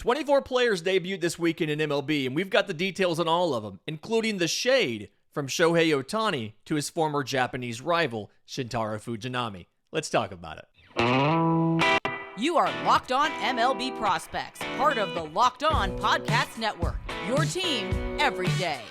24 players debuted this weekend in MLB, and we've got the details on all of them, including the shade from Shohei Ohtani to his former Japanese rival, Shintaro Fujinami. Let's talk about it. You are Locked On MLB Prospects, part of the Locked On Podcast Network, your team every day.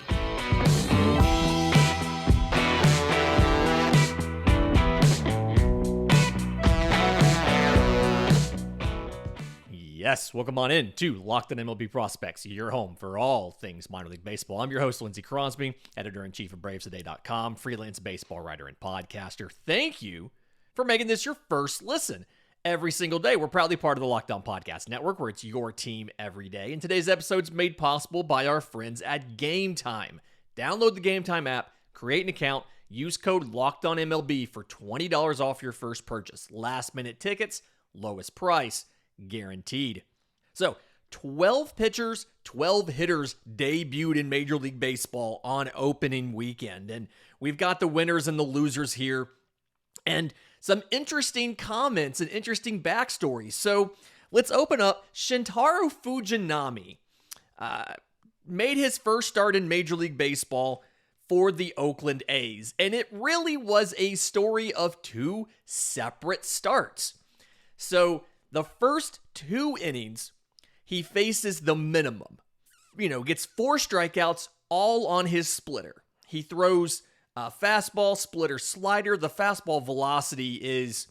Yes, welcome on in to Locked On MLB Prospects, your home for all things minor league baseball. I'm your host, Lindsey Crosby, editor-in-chief of BravesToday.com, freelance baseball writer and podcaster. Thank you for making this your first listen. Every single day, we're proudly part of the Locked On Podcast Network, where it's your team every day. And today's episode is made possible by our friends at Game Time. Download the Game Time app, create an account, use code LOCKEDONMLB for $20 off your first purchase. Last-minute tickets, lowest price, guaranteed. So, 12 pitchers, 12 hitters debuted in Major League Baseball on opening weekend. And we've got the winners and the losers here. And some interesting comments and interesting backstories. So, let's open up. Shintaro Fujinami made his first start in Major League Baseball for the Oakland A's. And it really was a story of two separate starts. So, the first 2 innings, he faces the minimum. Gets 4 strikeouts, all on his splitter. He throws fastball, splitter, slider. The fastball velocity is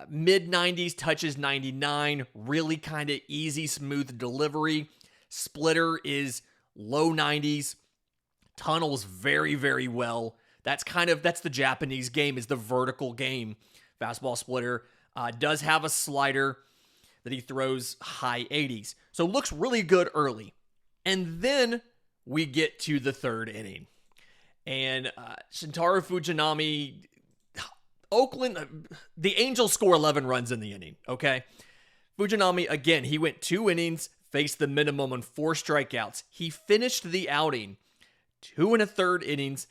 mid-90s, touches 99. Really kind of easy, smooth delivery. Splitter is low 90s. Tunnels very, very well. That's the Japanese game, is the vertical game. Fastball, splitter. Does have a slider that he throws high 80s. So looks really good early. And then we get to the 3rd inning. And Shintaro Fujinami, Oakland, the Angels score 11 runs in the inning, okay? Fujinami, again, he went 2 innings, faced the minimum on 4 strikeouts. He finished the outing 2 1/3 innings,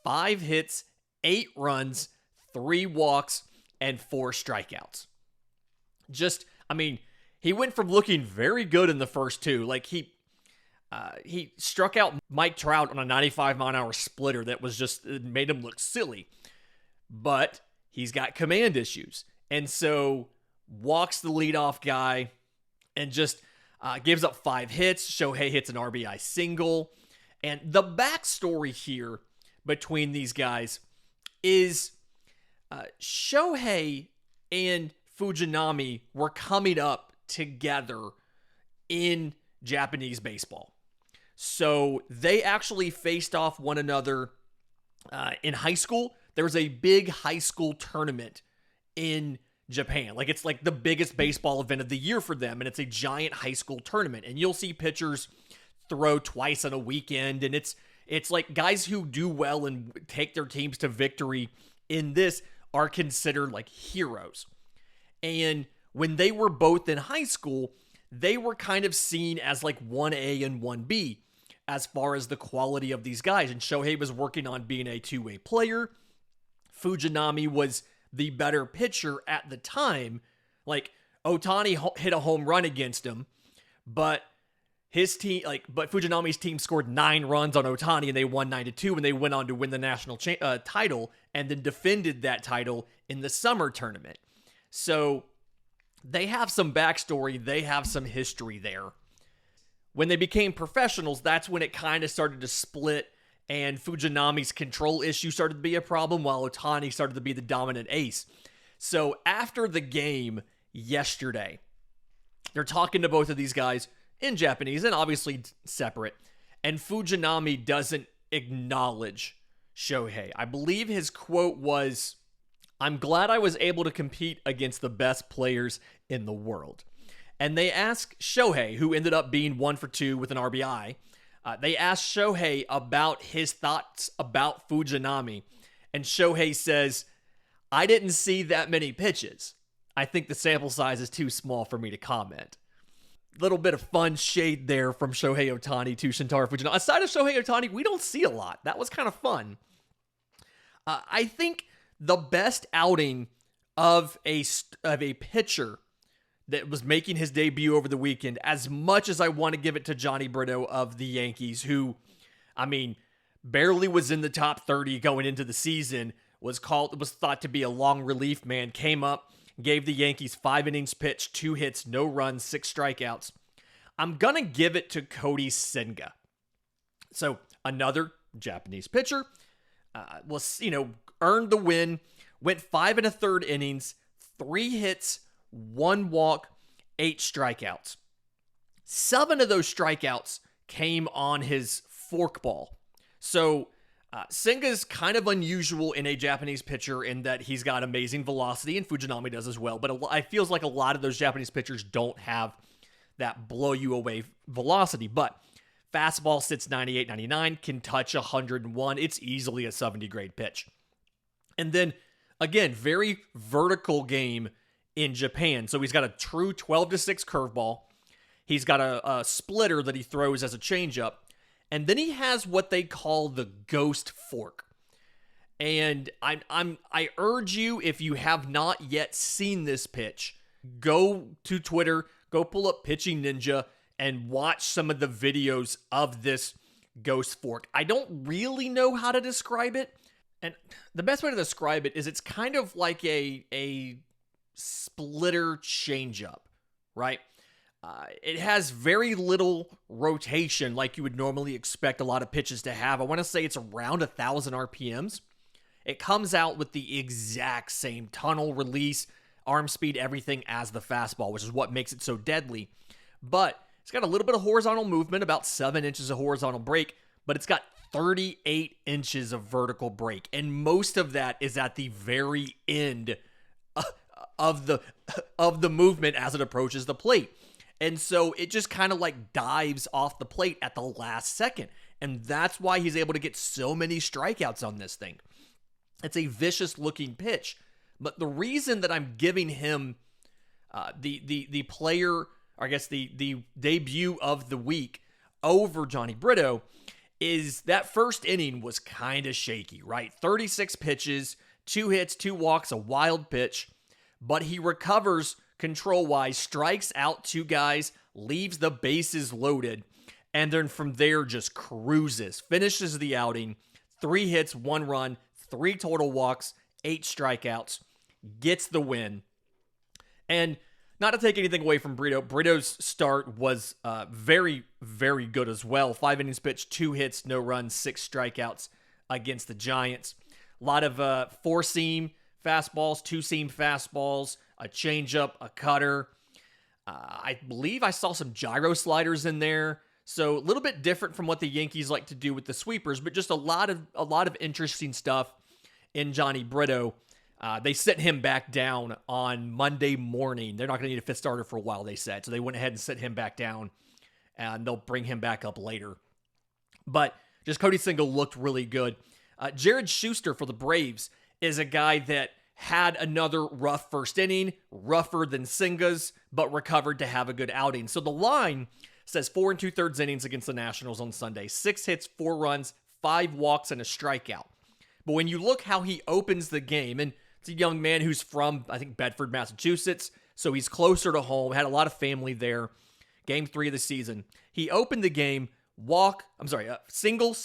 5 hits, 8 runs, 3 walks, and 4 strikeouts. He went from looking very good in the first 2. Like, he struck out Mike Trout on a 95-mile-an-hour splitter that was it made him look silly. But he's got command issues. And so walks the leadoff guy and just gives up 5 hits. Shohei hits an RBI single. And the backstory here between these guys is Shohei and Fujinami were coming up together in Japanese baseball. So they actually faced off one another in high school. There was a big high school tournament in Japan. It's like the biggest baseball event of the year for them, and it's a giant high school tournament. And you'll see pitchers throw twice on a weekend, and it's like guys who do well and take their teams to victory in this are considered like heroes. And when they were both in high school, they were kind of seen as like 1A and 1B as far as the quality of these guys. And Shohei was working on being a 2-way player. Fujinami was the better pitcher at the time. Like, Ohtani hit a home run against him, but Fujinami's team scored 9 runs on Ohtani and they won 9-2, and they went on to win the national title and then defended that title in the summer tournament. So they have some backstory. They have some history there. When they became professionals, that's when it kind of started to split, and Fujinami's control issue started to be a problem while Ohtani started to be the dominant ace. So after the game yesterday, they're talking to both of these guys in Japanese and obviously separate, and Fujinami doesn't acknowledge Shohei. I believe his quote was, "I'm glad I was able to compete against the best players in the world." And they asked Shohei, who ended up being 1 for 2 with an RBI, they asked Shohei about his thoughts about Fujinami, and Shohei says, "I didn't see that many pitches. I think the sample size is too small for me to comment." Little bit of fun shade there from Shohei Ohtani to Shintaro Fujinami. Aside of Shohei Ohtani, we don't see a lot. That was kind of fun. I think the best outing of a pitcher that was making his debut over the weekend, as much as I want to give it to Jhony Brito of the Yankees, who, I mean, barely was in the top 30 going into the season, was thought to be a long relief man, came up, gave the Yankees 5 innings pitched, 2 hits, no runs, 6 strikeouts. I'm going to give it to Cody Senga. So another Japanese pitcher earned the win, went 5 1/3 innings, 3 hits, 1 walk, 8 strikeouts. 7 of those strikeouts came on his forkball. So Senga's kind of unusual in a Japanese pitcher in that he's got amazing velocity, and Fujinami does as well. But it feels like a lot of those Japanese pitchers don't have that blow you away velocity. But fastball sits 98, 99, can touch 101. It's easily a 70 grade pitch. And then, again, very vertical game in Japan. So he's got a true 12-6 curveball. He's got a splitter that he throws as a changeup. And then he has what they call the ghost fork. And I urge you, if you have not yet seen this pitch, go to Twitter, go pull up Pitching Ninja, and watch some of the videos of this ghost fork. I don't really know how to describe it. And the best way to describe it is it's kind of like a splitter changeup, right? It has very little rotation like you would normally expect a lot of pitches to have. I want to say it's around 1,000 RPMs. It comes out with the exact same tunnel release, arm speed, everything as the fastball, which is what makes it so deadly. But it's got a little bit of horizontal movement, about 7 inches of horizontal break, but it's got 38 inches of vertical break. And most of that is at the very end of the movement as it approaches the plate. And so it just kind of like dives off the plate at the last second. And that's why he's able to get so many strikeouts on this thing. It's a vicious looking pitch. But the reason that I'm giving him the player, or I guess the debut of the week over Jhony Brito is that first inning was kind of shaky, right? 36 pitches, 2 hits, 2 walks, a wild pitch. But he recovers control-wise, strikes out 2 guys, leaves the bases loaded, and then from there just cruises, finishes the outing, 3 hits, 1 run, 3 total walks, 8 strikeouts, gets the win. And not to take anything away from Brito, Brito's start was very, very good as well. 5 innings pitched, 2 hits, no runs, 6 strikeouts against the Giants. A lot of 4-seam fastballs, 2-seam fastballs, a changeup, a cutter. I believe I saw some gyro sliders in there. So a little bit different from what the Yankees like to do with the sweepers, but just a lot of interesting stuff in Jhony Brito. They sent him back down on Monday morning. They're not going to need a 5th starter for a while, they said. So they went ahead and sent him back down, and they'll bring him back up later. But just Cody Senga looked really good. Jared Shuster for the Braves is a guy that had another rough first inning, rougher than Senga's, but recovered to have a good outing. So the line says 4 2/3 innings against the Nationals on Sunday. 6 hits, 4 runs, 5 walks, and a strikeout. But when you look how he opens the game, and it's a young man who's from, I think, Bedford, Massachusetts, so he's closer to home, had a lot of family there. Game 3 of the season. He opened the game, single,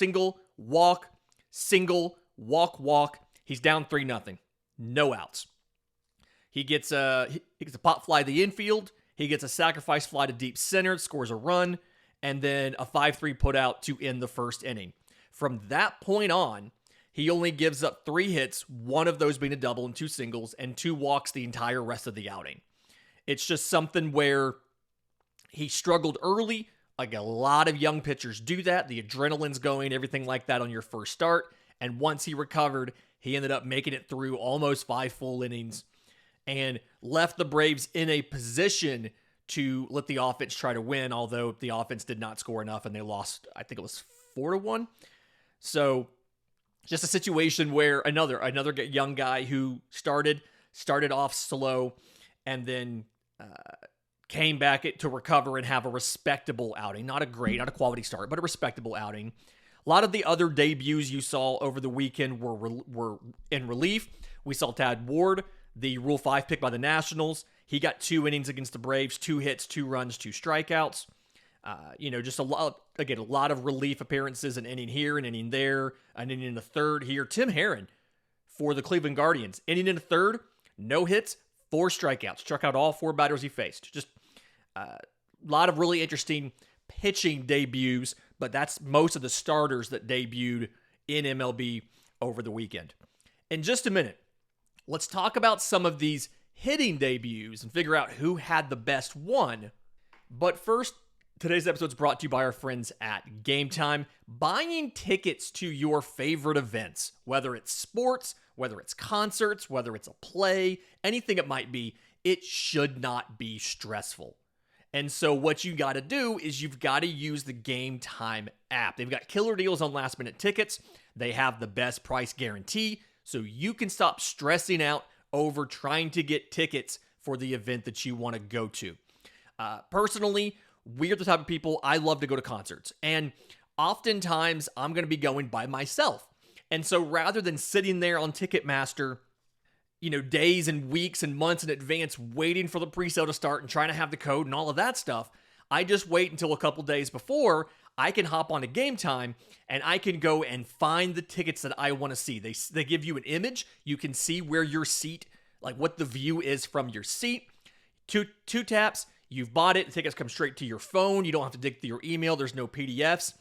walk, single, walk. He's down 3-0. No outs. He gets a pop fly to the infield. He gets a sacrifice fly to deep center, scores a run, and then a 5-3 put out to end the first inning. From that point on, he only gives up 3 hits, 1 of those being a double and 2 singles, and 2 walks the entire rest of the outing. It's just something where he struggled early. Like a lot of young pitchers do that. The adrenaline's going, everything like that on your first start. And once he recovered, he ended up making it through almost 5 full innings and left the Braves in a position to let the offense try to win, although the offense did not score enough and they lost, I think it was 4-1. So just a situation where another young guy who started off slow and then came back to recover and have a respectable outing. Not a quality start, but a respectable outing. A lot of the other debuts you saw over the weekend were in relief. We saw Tad Ward, the Rule 5 pick by the Nationals. He got 2 innings against the Braves, 2 hits, 2 runs, 2 strikeouts. Just a lot of relief appearances, an inning here, an inning there, an inning in the third here. Tim Herron for the Cleveland Guardians, inning in the third, no hits, 4 strikeouts, struck out all 4 batters he faced. Just a lot of really interesting pitching debuts, but that's most of the starters that debuted in MLB over the weekend. In just a minute, let's talk about some of these hitting debuts and figure out who had the best one. But first, today's episode is brought to you by our friends at Game Time. Buying tickets to your favorite events, whether it's sports, whether it's concerts, whether it's a play, anything it might be, it should not be stressful. And so what you got to do is you've got to use the Game Time app. They've got killer deals on last minute tickets. They have the best price guarantee, so you can stop stressing out over trying to get tickets for the event that you want to go to. Personally, we're the type of people, I love to go to concerts. And oftentimes, I'm going to be going by myself. And so rather than sitting there on Ticketmaster, days and weeks and months in advance, waiting for the presale to start and trying to have the code and all of that stuff, I just wait until a couple days before I can hop on to Game Time and I can go and find the tickets that I want to see. They give you an image. You can see where your seat, like what the view is from your seat. Two taps, you've bought it. The tickets come straight to your phone. You don't have to dig through your email. There's no PDFs.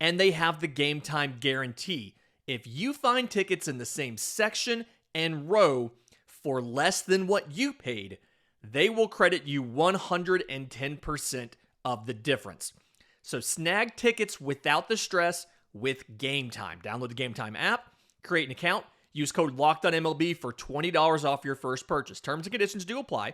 And they have the Game Time guarantee. If you find tickets in the same section and row for less than what you paid, they will credit you 110% of the difference. So snag tickets without the stress with Game Time. Download the Game Time app, create an account, use code LOCKEDONMLB for $20 off your first purchase. Terms and conditions do apply,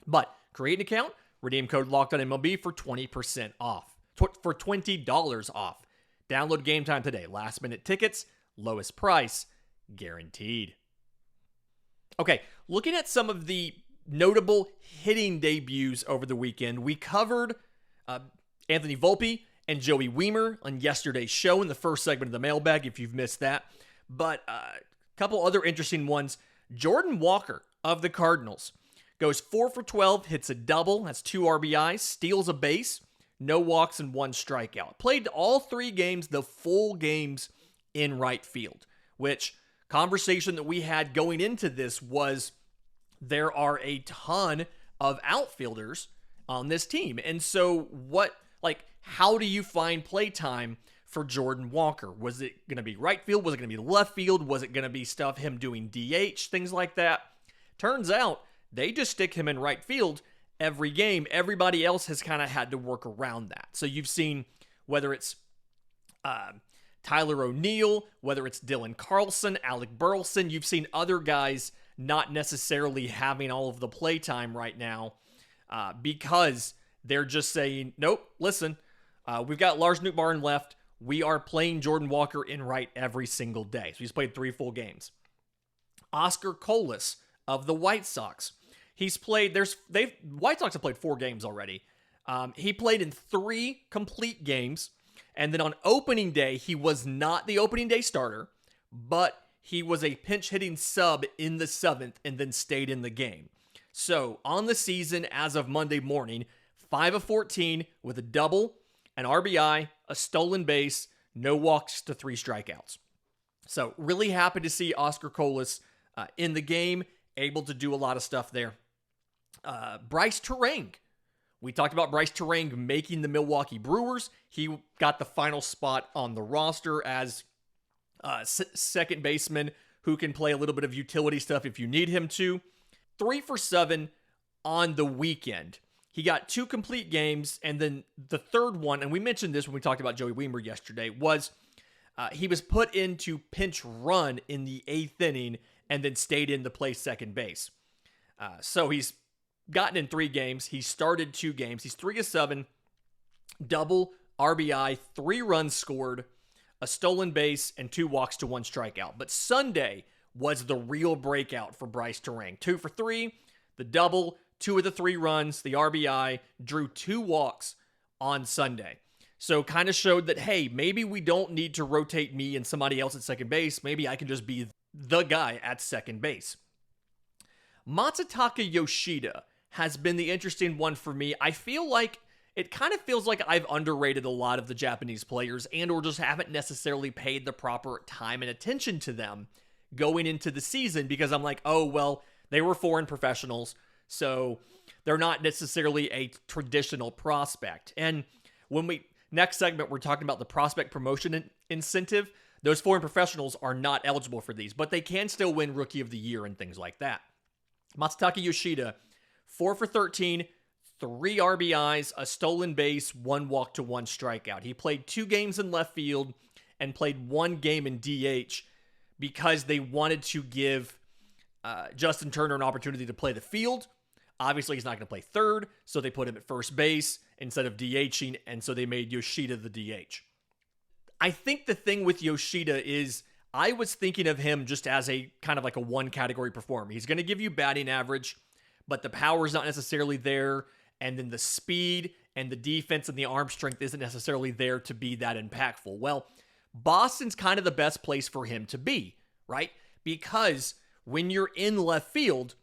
but create an account, redeem code LOCKEDONMLB for 20% off, for $20 off. Download Game Time today. Last minute tickets, lowest price, guaranteed. Okay, looking at some of the notable hitting debuts over the weekend, we covered Anthony Volpe and Joey Wiemer on yesterday's show in the first segment of the mailbag, if you've missed that. But a couple other interesting ones. Jordan Walker of the Cardinals goes 4 for 12, hits a double, that's 2 RBIs, steals a base, no walks, and 1 strikeout. Played all 3 games, the full games in right field, which conversation that we had going into this was there are a ton of outfielders on this team. And so how do you find play time for Jordan Walker? Was it going to be right field? Was it going to be left field? Was it going to be stuff him doing DH, things like that? Turns out they just stick him in right field every game. Everybody else has kind of had to work around that. So you've seen whether it's Tyler O'Neill, whether it's Dylan Carlson, Alec Burleson, you've seen other guys not necessarily having all of the play time right now because they're just saying, nope, listen, we've got Lars Nootbaar left. We are playing Jordan Walker in right every single day. So he's played 3 full games. Oscar Colas of the White Sox. He's played, White Sox have played 4 games already. He played in 3 complete games. And then on opening day, he was not the opening day starter, but he was a pinch hitting sub in the 7th and then stayed in the game. So on the season as of Monday morning, 5 of 14 with a double, an RBI, a stolen base, no walks to 3 strikeouts. So really happy to see Oscar Colas in the game, able to do a lot of stuff there. Brice Turang. We talked about Brice Turang making the Milwaukee Brewers. He got the final spot on the roster as second baseman who can play a little bit of utility stuff if you need him to. 3 for 7 on the weekend. He got 2 complete games, and then the third one, and we mentioned this when we talked about Joey Wiemer yesterday, was he was put into pinch run in the 8th inning and then stayed in to play second base. So he's gotten in 3 games. He started 2 games. He's 3 of 7, double, RBI, 3 runs scored, a stolen base, and 2 walks to 1 strikeout. But Sunday was the real breakout for Brice Turang. 2 for 3, the double, 2 of the 3 runs, the RBI, drew 2 walks on Sunday. So kind of showed that, hey, maybe we don't need to rotate me and somebody else at second base. Maybe I can just be the guy at second base. Masataka Yoshida has been the interesting one for me. I feel like it kind of feels like I've underrated a lot of the Japanese players and or just haven't necessarily paid the proper time and attention to them going into the season because I'm like, oh, well, they were foreign professionals, so they're not necessarily a traditional prospect. And when next segment, we're talking about the prospect promotion incentive. Those foreign professionals are not eligible for these, but they can still win Rookie of the Year and things like that. Masataka Yoshida, 4 for 13, 3 RBIs, a stolen base, 1 walk to 1 strikeout. He played 2 games in left field and played 1 game in DH because they wanted to give Justin Turner an opportunity to play the field. Obviously, he's not going to play third, so they put him at first base instead of DHing, and so they made Yoshida the DH. I think the thing with Yoshida is I was thinking of him just as a kind of like a one-category performer. He's going to give you batting average, but the power is not necessarily there, and then the speed and the defense and the arm strength isn't necessarily there to be that impactful. Well, Boston's kind of the best place for him to be, right? Because when you're in left field,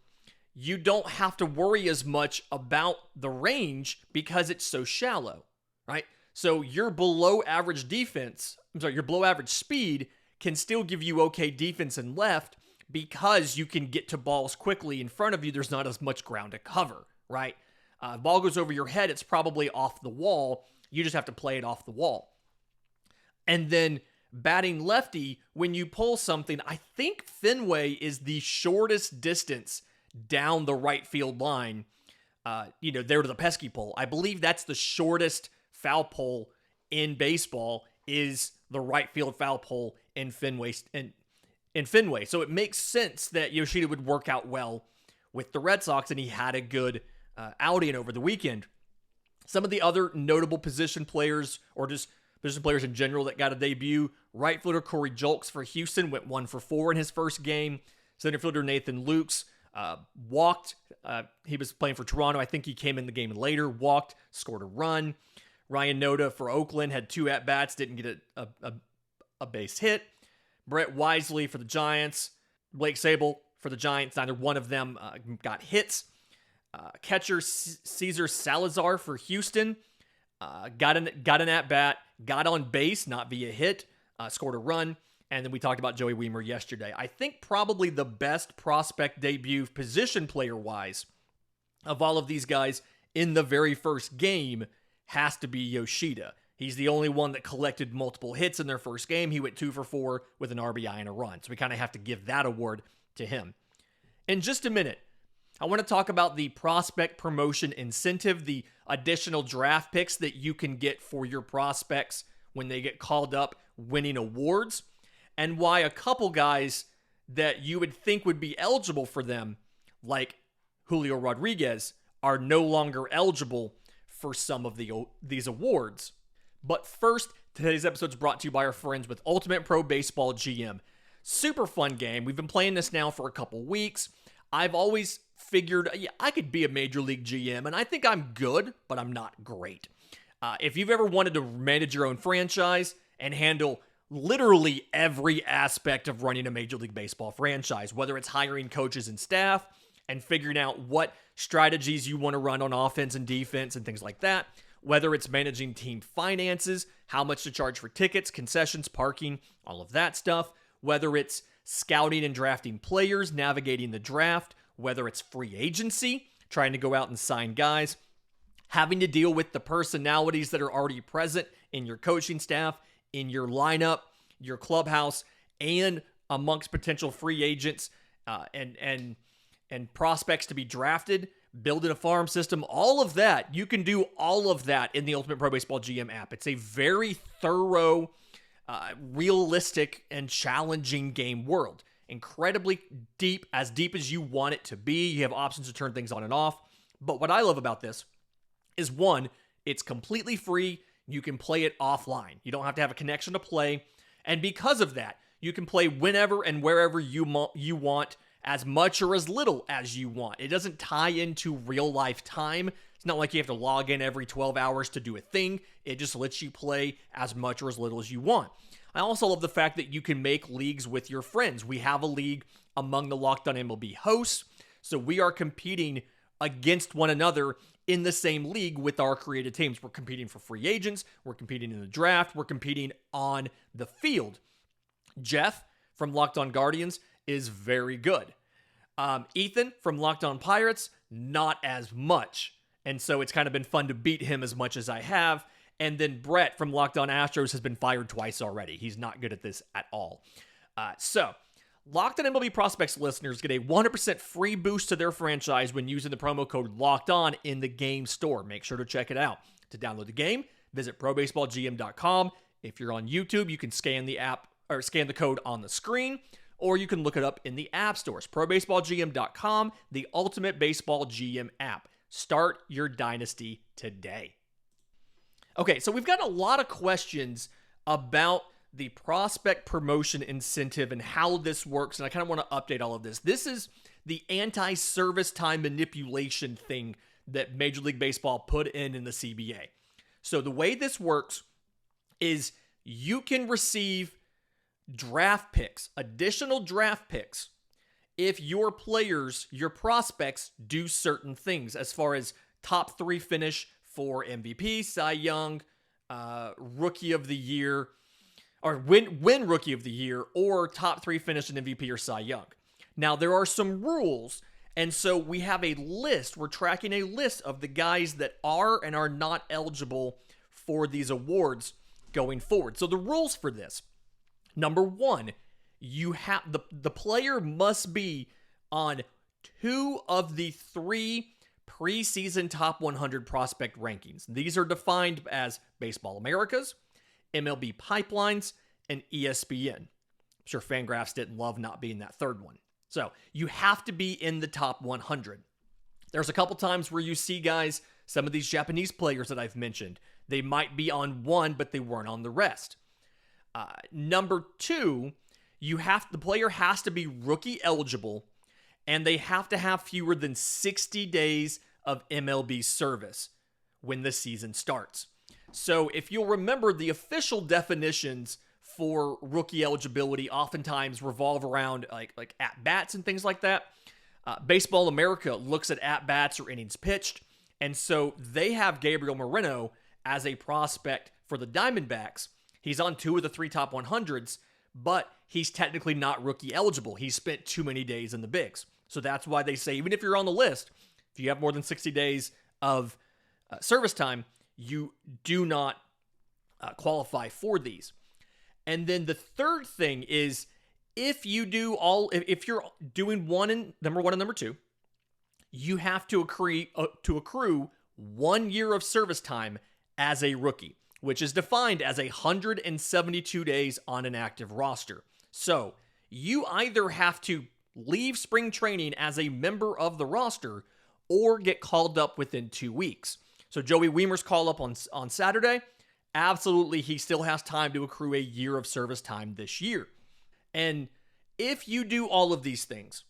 you don't have to worry as much about the range because it's so shallow, right? So your below average your below average speed can still give you okay defense in left because you can get to balls quickly in front of you. There's not as much ground to cover, right? If ball goes over your head, it's probably off the wall. You just have to play it off the wall. And then batting lefty, when you pull something, I think Fenway is the shortest distance down the right field line, there to the pesky pole. I believe that's the shortest foul pole in baseball is the right field foul pole in Fenway. So it makes sense that Yoshida would work out well with the Red Sox, and he had a good outing over the weekend. Some of the other notable position players, or just position players in general that got a debut, right fielder Corey Julks for Houston went 1 for 4 in his first game. Center fielder Nathan Lukes walked. He was playing for Toronto. I think he came in the game later, walked, scored a run. Ryan Noda for Oakland had 2 at-bats, didn't get a base hit. Brett Wisely for the Giants. Blake Sable for the Giants. Neither one of them got hits. Catcher Cesar Salazar for Houston got an at-bat, got on base, not via hit, scored a run. And then we talked about Joey Wiemer yesterday. I think probably the best prospect debut position player-wise of all of these guys in the very first game has to be Yoshida. He's the only one that collected multiple hits in their first game. He went 2 for 4 with an RBI and a run. So we kind of have to give that award to him. In just a minute, I want to talk about the prospect promotion incentive, the additional draft picks that you can get for your prospects when they get called up winning awards, and why a couple guys that you would think would be eligible for them, like Julio Rodriguez, are no longer eligible for some of these awards. But first, today's episode is brought to you by our friends with Ultimate Pro Baseball GM. Super fun game. We've been playing this now for a couple weeks. I've always figured I could be a Major League GM, and I think I'm good, but I'm not great. If you've ever wanted to manage your own franchise and handle literally every aspect of running a Major League Baseball franchise, whether it's hiring coaches and staff and figuring out what strategies you want to run on offense and defense and things like that, whether it's managing team finances, how much to charge for tickets, concessions, parking, all of that stuff, whether it's scouting and drafting players, navigating the draft, whether it's free agency, trying to go out and sign guys, having to deal with the personalities that are already present in your coaching staff, in your lineup, your clubhouse, and amongst potential free agents and prospects to be drafted, building a farm system, all of that. You can do all of that in the Ultimate Pro Baseball GM app. It's a very thorough, realistic, and challenging game world. Incredibly deep as you want it to be. You have options to turn things on and off. But what I love about this is, one, it's completely free. You can play it offline. You don't have to have a connection to play. And because of that, you can play whenever and wherever you want, as much or as little as you want. It doesn't tie into real life time. It's not like you have to log in every 12 hours to do a thing. It just lets you play as much or as little as you want. I also love the fact that you can make leagues with your friends. We have a league among the Locked On MLB hosts, so we are competing against one another in the same league with our created teams. We're competing for free agents. We're competing in the draft. We're competing on the field. Jeff from Locked On Guardians is very good. Ethan from Locked On Pirates, not as much. And so it's kind of been fun to beat him as much as I have. And then Brett from Locked On Astros has been fired twice already. He's not good at this at all. So Locked On MLB Prospects listeners get a 100% free boost to their franchise when using the promo code Locked On in the game store. Make sure to check it out. To download the game, visit probaseballgm.com. If you're on YouTube, you can scan the app or scan the code on the screen, or you can look it up in the app stores. probaseballgm.com, the ultimate baseball GM app. Start your dynasty today. Okay, so we've got a lot of questions about the prospect promotion incentive and how this works, and I kind of want to update all of this. This is the anti-service time manipulation thing that Major League Baseball put in the CBA. So the way this works is you can receive draft picks, additional draft picks, if your players, your prospects, do certain things as far as top 3 finish for MVP, Cy Young, Rookie of the Year, or win Rookie of the Year, or top 3 finish in MVP or Cy Young. Now, there are some rules, and so we have a list. We're tracking a list of the guys that are and are not eligible for these awards going forward. So the rules for this: number 1, you have the player must be on 2 of the 3 preseason top 100 prospect rankings. These are defined as Baseball Americas, MLB Pipelines, and ESPN. I'm sure Fangraphs didn't love not being that third one. So you have to be in the top 100. There's a couple times where you see guys, some of these Japanese players that I've mentioned, they might be on 1, but they weren't on the rest. Number 2, the player has to be rookie eligible, and they have to have fewer than 60 days of MLB service when the season starts. So if you'll remember, the official definitions for rookie eligibility oftentimes revolve around like at-bats and things like that. Baseball America looks at at-bats or innings pitched, and so they have Gabriel Moreno as a prospect for the Diamondbacks. He's on 2 of the 3 top 100s, but he's technically not rookie eligible. He spent too many days in the bigs. So that's why they say, even if you're on the list, if you have more than 60 days of service time, you do not qualify for these. And then the third thing is, if you're doing number 1 and number 2, you have to accrue 1 year of service time as a rookie, which is defined as 172 days on an active roster. So you either have to leave spring training as a member of the roster or get called up within 2 weeks. So Joey Wiemer's call up on Saturday, absolutely, he still has time to accrue a year of service time this year. And if you do all of these things,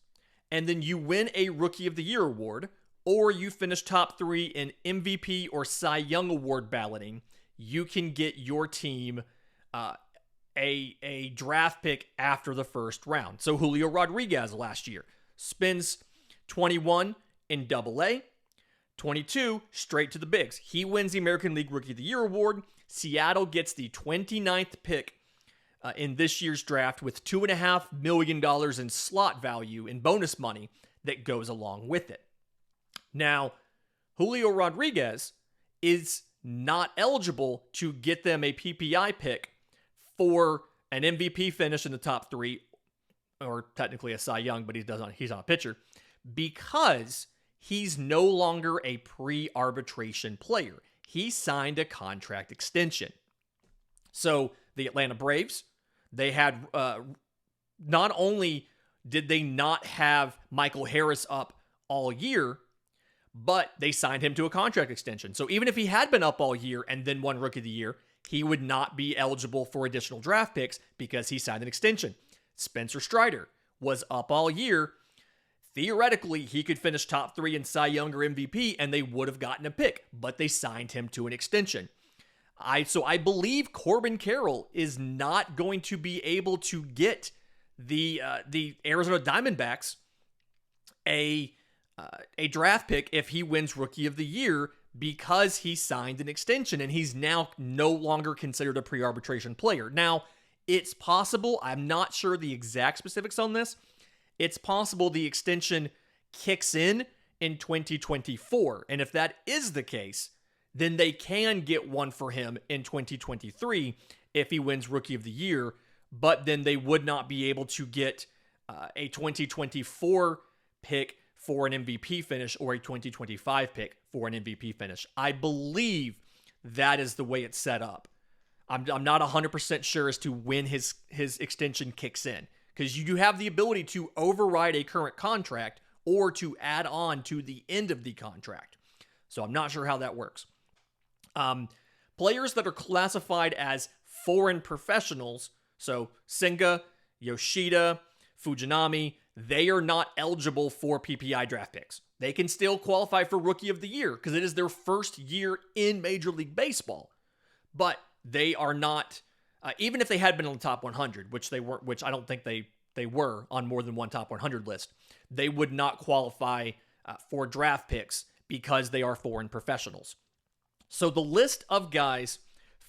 and then you win a Rookie of the Year award, or you finish top 3 in MVP or Cy Young award balloting, you can get your team a draft pick after the first round. So Julio Rodriguez last year spends 21 in Double-A, 22 straight to the bigs. He wins the American League Rookie of the Year award. Seattle gets the 29th pick in this year's draft with $2.5 million in slot value in bonus money that goes along with it. Now, Julio Rodriguez is not eligible to get them a PPI pick for an MVP finish in the top 3, or technically a Cy Young, but he's on a pitcher, because he's no longer a pre-arbitration player. He signed a contract extension. So the Atlanta Braves, they had, not only did they not have Michael Harris up all year, but they signed him to a contract extension. So even if he had been up all year and then won Rookie of the Year, he would not be eligible for additional draft picks because he signed an extension. Spencer Strider was up all year. Theoretically, he could finish top 3 in Cy Young or MVP, and they would have gotten a pick, but they signed him to an extension. So I believe Corbin Carroll is not going to be able to get the Arizona Diamondbacks a a draft pick if he wins Rookie of the Year because he signed an extension and he's now no longer considered a pre-arbitration player. Now, it's possible, I'm not sure the exact specifics on this, it's possible the extension kicks in 2024. And if that is the case, then they can get one for him in 2023 if he wins Rookie of the Year, but then they would not be able to get a 2024 pick for an MVP finish or a 2025 pick for an MVP finish. I believe that is the way it's set up. I'm not 100% sure as to when his extension kicks in, because you do have the ability to override a current contract or to add on to the end of the contract. So I'm not sure how that works. Players that are classified as foreign professionals, so Senga, Yoshida, Fujinami, they are not eligible for PPI draft picks. They can still qualify for Rookie of the Year because it is their first year in Major League Baseball. But they are not, even if they had been on the top 100, which they weren't, which I don't think they were on more than one top 100 list, they would not qualify for draft picks because they are foreign professionals. So the list of guys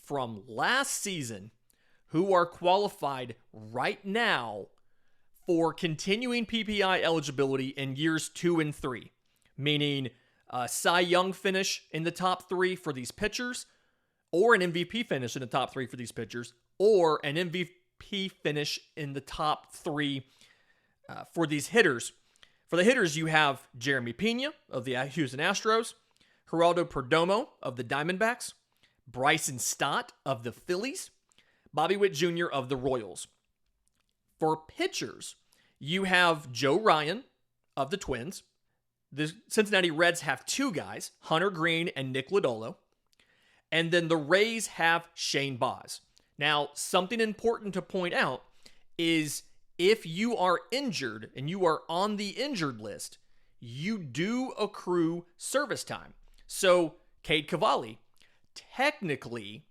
from last season who are qualified right now for continuing PPI eligibility in years 2 and 3, meaning a Cy Young finish in the top 3 for these pitchers, or an MVP finish in the top 3 for these pitchers, or an MVP finish in the top 3 for these hitters. For the hitters, you have Jeremy Pena of the Houston Astros, Geraldo Perdomo of the Diamondbacks, Bryson Stott of the Phillies, Bobby Witt Jr. of the Royals. For pitchers, you have Joe Ryan of the Twins. The Cincinnati Reds have 2 guys, Hunter Green and Nick Lodolo. And then the Rays have Shane Baz. Now, something important to point out is if you are injured and you are on the injured list, you do accrue service time. So, Cade Cavalli technically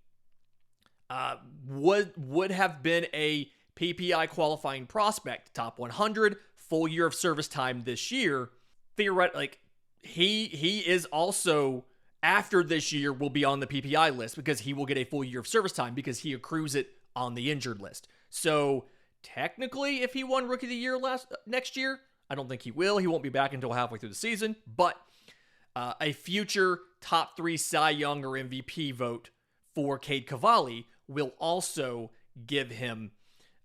would have been a PPI qualifying prospect, top 100, full year of service time this year. Theoretically, like, he is also, after this year, will be on the PPI list because he will get a full year of service time because he accrues it on the injured list. So technically, if he won Rookie of the Year next year, I don't think he will. He won't be back until halfway through the season. But a future top 3 Cy Young or MVP vote for Cade Cavalli will also give him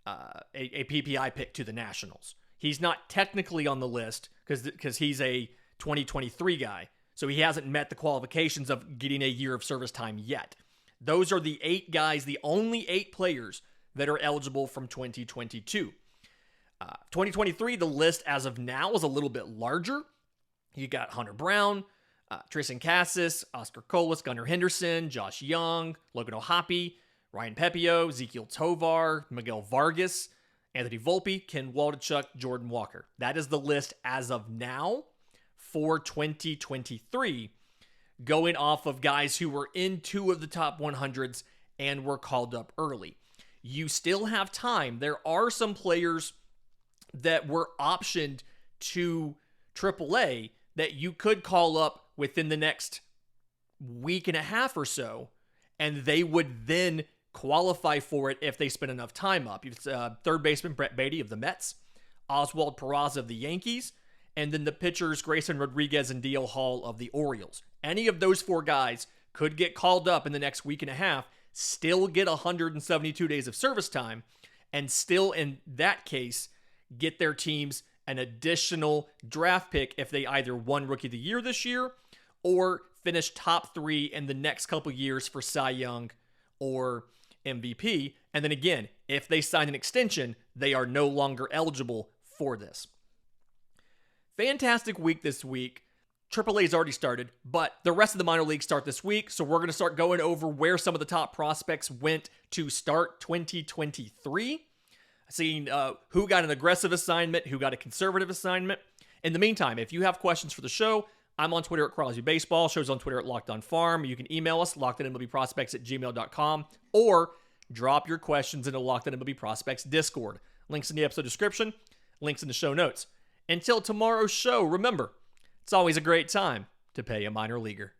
a PPI pick to the Nationals. He's not technically on the list because he's a 2023 guy. So he hasn't met the qualifications of getting a year of service time yet. Those are the 8 guys, the only 8 players that are eligible from 2022. 2023, the list as of now is a little bit larger. You got Hunter Brown, Tristan Cassis, Oscar Colas, Gunnar Henderson, Josh Young, Logan O'Hoppe, Ryan Pepio, Ezekiel Tovar, Miguel Vargas, Anthony Volpe, Ken Waldichuk, Jordan Walker. That is the list as of now for 2023, going off of guys who were in 2 of the top 100s and were called up early. You still have time. There are some players that were optioned to AAA that you could call up within the next week and a half or so, and they would then qualify for it if they spend enough time up. It's third baseman Brett Beatty of the Mets, Oswald Peraza of the Yankees, and then the pitchers Grayson Rodriguez and D.L. Hall of the Orioles. Any of those 4 guys could get called up in the next week and a half, still get 172 days of service time, and still, in that case, get their teams an additional draft pick if they either won Rookie of the Year this year or finish top 3 in the next couple years for Cy Young or MVP. And then again, if they sign an extension, they are no longer eligible for this. Fantastic week this week. AAA's already started, but the rest of the minor leagues start this week, so we're going to start going over where some of the top prospects went to start 2023. Seeing who got an aggressive assignment, who got a conservative assignment. In the meantime, if you have questions for the show, I'm on Twitter at Crosby Baseball. Show's on Twitter at Locked On Farm. You can email us, lockedonmlbprospects@gmail.com, or drop your questions into Locked On MLB Prospects Discord. Links in the episode description, links in the show notes. Until tomorrow's show, remember, It's always a great time to pay a minor leaguer.